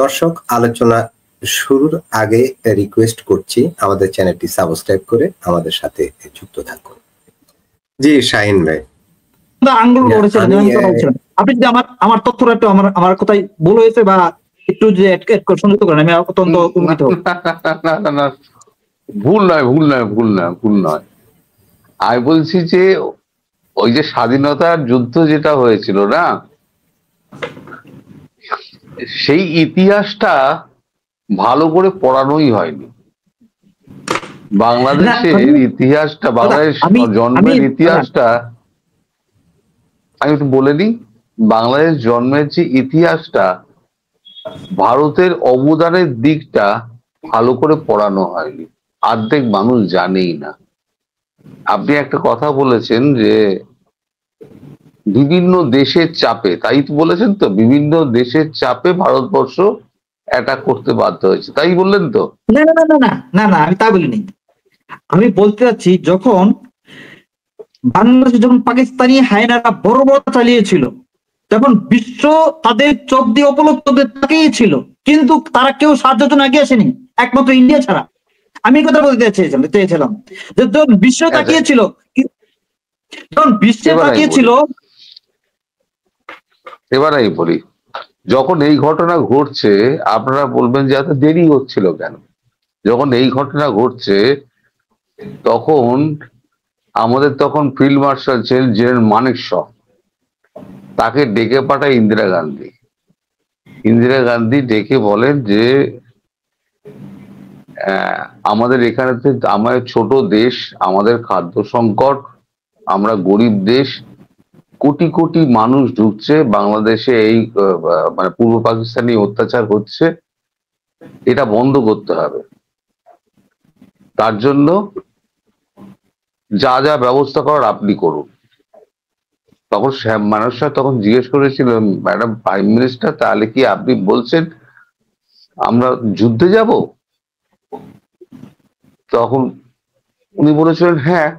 দর্শক, আলোচনা শুরুর আগে রিকোয়েস্ট করছি আমাদের চ্যানেলটি সাবস্ক্রাইব করে আমাদের সাথে যুক্ত থাকুন। জি শাহিন ভাই, আঙ্গুল করেছিলেন, আপনি যদি আমার তথ্যটা একটু আমার কথাই ভুল হয়েছে বা একটু যে সংযুক্ত করেন, আমি অত্যন্ত উপকৃত হব। না, ভুল নয়। আমি বলছি যে ওই যে স্বাধীনতার যুদ্ধ যেটা হয়েছিল না, সেই ইতিহাসটা ভালো করে পড়ানোই হয়নি। বাংলাদেশের ইতিহাসটা, বাংলাদেশ জন্মের ইতিহাসটা আমি একটু বলে নিই। বাংলাদেশ জন্মের যে ইতিহাসটা, ভারতের অবদানের দিকটা ভালো করে পড়ানো হয়নি, অর্ধেক মানুষ জানেই না। আপনি একটা কথা বলেছেন যে বিভিন্ন দেশের চাপে, তাই তো বলেছেন তো, বিভিন্ন দেশের চাপে ভারতবর্ষ অ্যাটাক করতে বাধ্য হয়েছে, তাই বললেন তো? না না না না না না, আমি তা বলিনি। আমি বলতে চাচ্ছি, যখন বাংলাদেশে যখন পাকিস্তানি হায়নারা বড় চালিয়েছিল, তখন বিশ্ব তাদের চোখ দিয়ে উপলব্ধ তাকিয়েছিল, কিন্তু তারা কেউ সাহায্যের জন্য এগিয়ে আসেনি, একমাত্র ইন্ডিয়া ছাড়া। আমি কথা বলতে চেয়েছিলাম যে যখন বিশ্ব তাকিয়েছিল, এবার আমি বলি, যখন এই ঘটনা ঘটছে আপনারা বলবেন যে এত দেরি হচ্ছিল কেন। যখন এই ঘটনা ঘটছে তখন আমাদের ফিল্ড মার্শাল ছিলেন জেনারেল মানেক শ, তাকে ডেকে পাঠায় ইন্দিরা গান্ধী ডেকে বলেন যে আমাদের এখানে আমাদের ছোট দেশ, আমাদের খাদ্য সংকট, আমরা গরিব দেশ, কোটি কোটি মানুষ ঢুকছে বাংলাদেশে, এই মানে পূর্ব পাকিস্তানি অত্যাচার হচ্ছে, এটা বন্ধ করতে হবে। তার জন্য যা যা ব্যবস্থা করার আপনি করুন। তখন শ্যাম মানেক শ তখন জিজ্ঞেস করেছিলেন, ম্যাডাম প্রাইম মিনিস্টার, তাহলে কি আপনি বলছেন আমরা যুদ্ধে যাব? তখন উনি বলেছিলেন হ্যাঁ।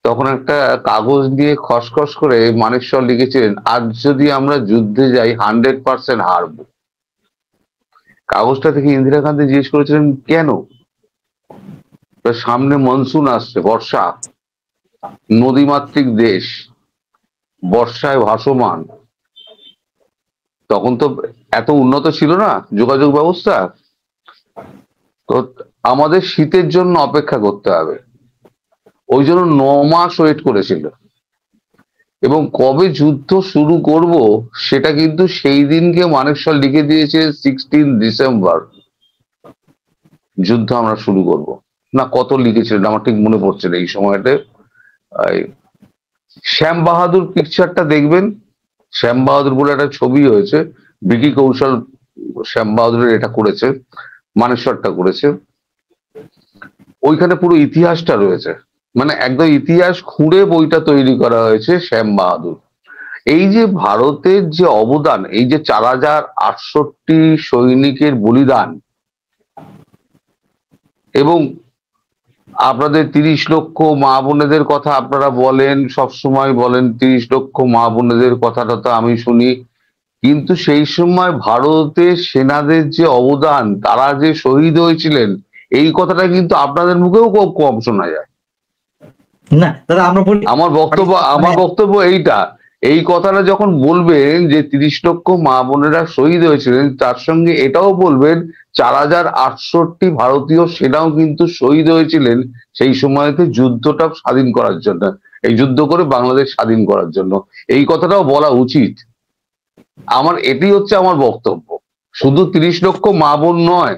তখন একটা কাগজ দিয়ে খসখস করে মানেক শ লিখেছিলেন, আজ যদি আমরা যুদ্ধে যাই 100% হারবো। কাগজটা থেকে ইন্দিরা গান্ধী জিজ্ঞেস করেছিলেন কেন? সামনে মনসুন আসছে, বর্ষা, নদীমাতৃক দেশ, বর্ষায় ভাসমান। তখন তো এত উন্নত ছিল না যোগাযোগ ব্যবস্থা, তো আমাদের শীতের জন্য অপেক্ষা করতে হবে। ওই জন্য 9 মাস ওয়েট করেছিল, এবং কবে যুদ্ধ শুরু করব সেটা কিন্তু সেই দিনকে মানেক শ লিখে দিয়েছে 16 ডিসেম্বর যুদ্ধ আমরা শুরু করব। না কত লিখেছিলেন আমার ঠিক মনে পড়ছে না এই সময়টা। শ্যাম বাহাদুর পিকচারটা দেখবেন, শ্যাম বাহাদুর বলে একটা ছবি হয়েছে, বিকি কৌশল শ্যাম বাহাদুরের এটা করেছে, মানেক শটা করেছে। ওইখানে পুরো ইতিহাসটা রয়েছে, মানে একদম ইতিহাস খুঁড়ে বইটা তৈরি করা হয়েছে শ্যাম বাহাদুর। এই যে ভারতের যে অবদান, এই যে 4068 সৈনিকের বলিদান, এবং আপনাদের 30 লক্ষ মা বোনেদের কথা আপনারা বলেন, সবসময় বলেন 30 লক্ষ মা বোনেদের কথাটা তো আমি শুনি, কিন্তু সেই সময় ভারতের সেনাদের যে অবদান, তারা যে শহীদ হয়েছিলেন, এই কথাটা কিন্তু আপনাদের মুখেও খুব কম শোনা যায় না। দাদা আমরা বলি, আমার বক্তব্য এইটা, এই কথাটা যখন বলবেন যে 30 লক্ষ মা বোনেরা শহীদ হয়েছিলেন, তার সঙ্গে এটাও বলবেন 4068 ভারতীয় সেনাও কিন্তু শহীদ হয়েছিলেন সেই সময়তে যুদ্ধটা স্বাধীন করার জন্য, এই যুদ্ধ করে বাংলাদেশ স্বাধীন করার জন্য। এই কথাটাও বলা উচিত। আমার এটি হচ্ছে আমার বক্তব্য। শুধু 30 লক্ষ মা বোন নয়,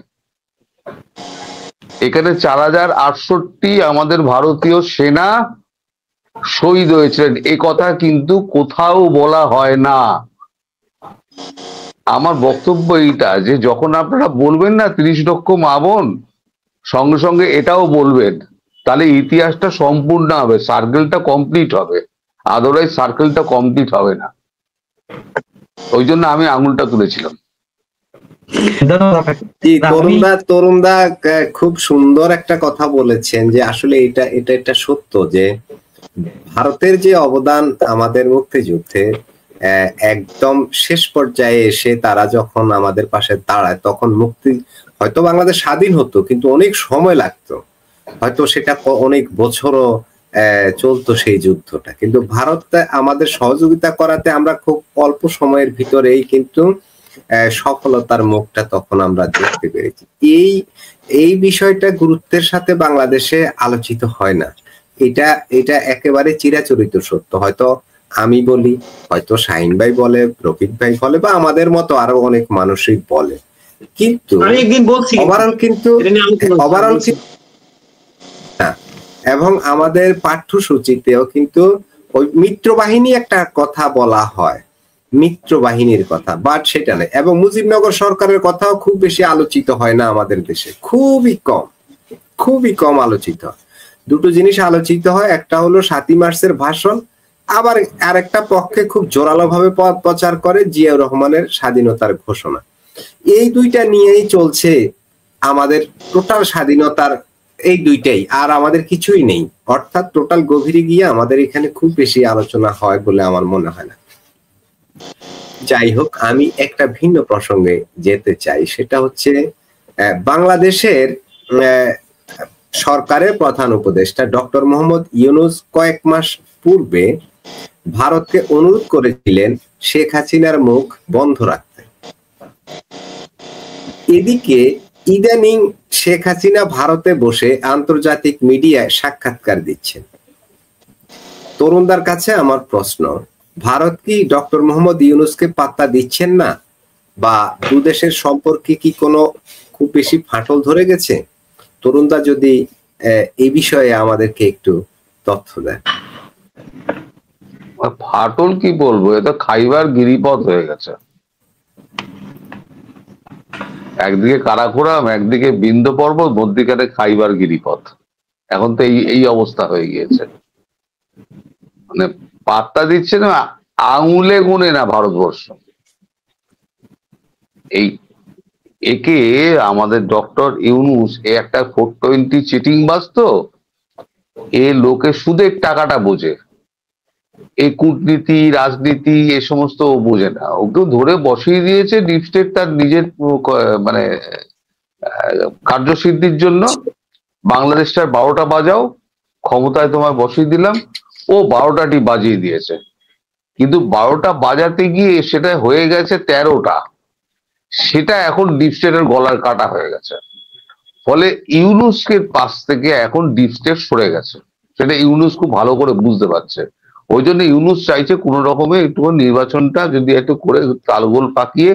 এখানে 4068 আমাদের ভারতীয় সেনা শহীদ হয়েছিলেন, এ কথা কিন্তু কোথাও বলা হয় না। আমার বক্তব্য এইটা যে যখন আপনারা বলবেন না 30 লক্ষ মা বোন, সঙ্গে সঙ্গে এটাও বলবেন, তাহলে ইতিহাসটা সম্পূর্ণ হবে, সার্কেলটা কমপ্লিট হবে, আদারওয়াইজ সার্কেলটা কমপ্লিট হবে না। ওই জন্য আমি আঙুলটা তুলেছিলাম। তরুণদা খুব সুন্দর একটা কথা বলেছেন যে আসলে এটা সত্য যে ভারতের যে অবদান আমাদের মুক্তিযুদ্ধে, একদম শেষ পর্যায়ে এসে তারা যখন আমাদের পাশে দাঁড়ায়, তখন মুক্তি হয়তো বাংলাদেশ স্বাধীন হতো, কিন্তু অনেক সময় লাগতো, হয়তো সেটা অনেক বছরও চলতো সেই যুদ্ধটা। কিন্তু ভারত আমাদের সহযোগিতা করাতে আমরা খুব অল্প সময়ের ভিতরেই কিন্তু সফলতার মুখটা তখন আমরা দেখতে পেরেছি। এই বিষয়টা গুরুত্বের সাথে বাংলাদেশে আলোচিত হয় না। এটা একেবারে চিরাচরিত সত্য। হয়তো আমি বলি, হয়তো শাহিন ভাই বলে, রফিক ভাই বলে, বা আমাদের মতো আরো অনেক মানুষই বলে, কিন্তু ওভারঅল এবং আমাদের পাঠ্যসূচিতেও কিন্তু ওই মিত্রবাহিনী একটা কথা বলা হয়, মিত্রবাহিনীর কথা, বাট সেটা নেই। এবং মুজিবনগর সরকারের কথাও খুব বেশি আলোচিত হয় না আমাদের দেশে, খুবই কম আলোচিত। দুটো জিনিস আলোচিত হয়, একটা হলো 7ই মার্চের ভাষণ, আবার আরেকটা পক্ষে খুব জোরালো ভাবে প্রচার করে জিয়াউর রহমানের স্বাধীনতার ঘোষণা। এই দুইটা নিয়েই চলছে আমাদের টোটাল স্বাধীনতার, এই দুইটাই, আর আমাদের কিছুই নেই। অর্থাৎ টোটাল গভীরে গিয়ে আমাদের এখানে খুব বেশি আলোচনা হয় বলে আমার মনে হয় না। যাই হোক, আমি একটা ভিন্ন প্রসঙ্গে যেতে চাই, সেটা হচ্ছে বাংলাদেশের সরকারের প্রধান উপদেষ্টা ডক্টর মোহাম্মদ ইউনূস কয়েক মাস পূর্বে ভারতকে অনুরোধ করেছিলেন শেখ হাসিনার মুখ বন্ধ রাখতে। এদিকে ইদানিং শেখ হাসিনা ভারতে বসে আন্তর্জাতিক মিডিয়ায় সাক্ষাৎকার দিচ্ছেন। তরুণদের কাছে আমার প্রশ্ন, ভারত কি ডক্টর মোহাম্মদ ইউনূসকে পাত্তা দিচ্ছেন না, বা দুদেশের সম্পর্কে কি কোনো খুব বেশি ফাটল ধরে গেছে? তরুণদা যদি এই বিষয়ে আমাদেরকে একটু তথ্য দেন। ফাটল কি বলবো, এটা খাইবার গিরিপথ হয়ে গেছে। একদিকে কারাকোরাম, একদিকে বিন্ধ্য পর্বত, মধ্যিখানে খাইবার গিরিপথ। এখন তো এই অবস্থা হয়ে গিয়েছে, মানে পাত্তা দিচ্ছে না, আঙুলে গুনে না ভারতবর্ষ। একে আমাদের ডক্টর ইউনূস একটা 420 চিটিং বাস, তো এ লোকে সুদের টাকাটা বোঝে, এই কূটনীতি রাজনীতি এ সমস্ত বোঝে না। ওকে ধরে বসিয়ে দিয়েছে ডিপ স্টেট তার নিজের মানে কার্যসিদ্ধির জন্য। বাংলাদেশটার 12টা বাজাও, ক্ষমতায় তোমায় বসিয়ে দিলাম, ও 12টাটি বাজিয়ে দিয়েছে। কিন্তু 12টা বাজাতে গিয়ে সেটা হয়ে গেছে 13টা, সেটা এখন ডিপ স্টেটের গলার কাটা হয়ে গেছে। ফলে ইউনূসকে পাশ থেকে এখন ডিপ স্টেট সরে গেছে, সেটা ইউনূস খুব ভালো করে বুঝতে পারছে। ওই জন্য ইউনূস চাইছে কোনো রকমে একটু নির্বাচনটা যদি একটু করে তালগোল পাকিয়ে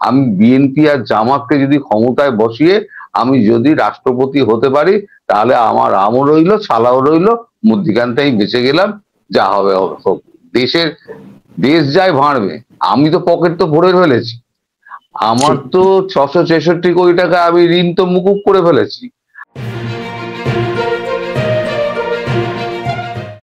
আমি বিএনপি আর জামাতকে যদি ক্ষমতায় বসিয়ে আমি যদি রাষ্ট্রপতি হতে পারি, তাহলে আমার আমও রইলো, ছালাও রইলো, মধ্যিখানটাই বেঁচে গেলাম, যা হবে হোক। দেশ যায় ভাঁড়বে, আমি তো পকেট তো ভরে ফেলেছি, আমার তো 666 কোটি টাকা আমি ঋণ তো মুকুব করে ফেলেছি।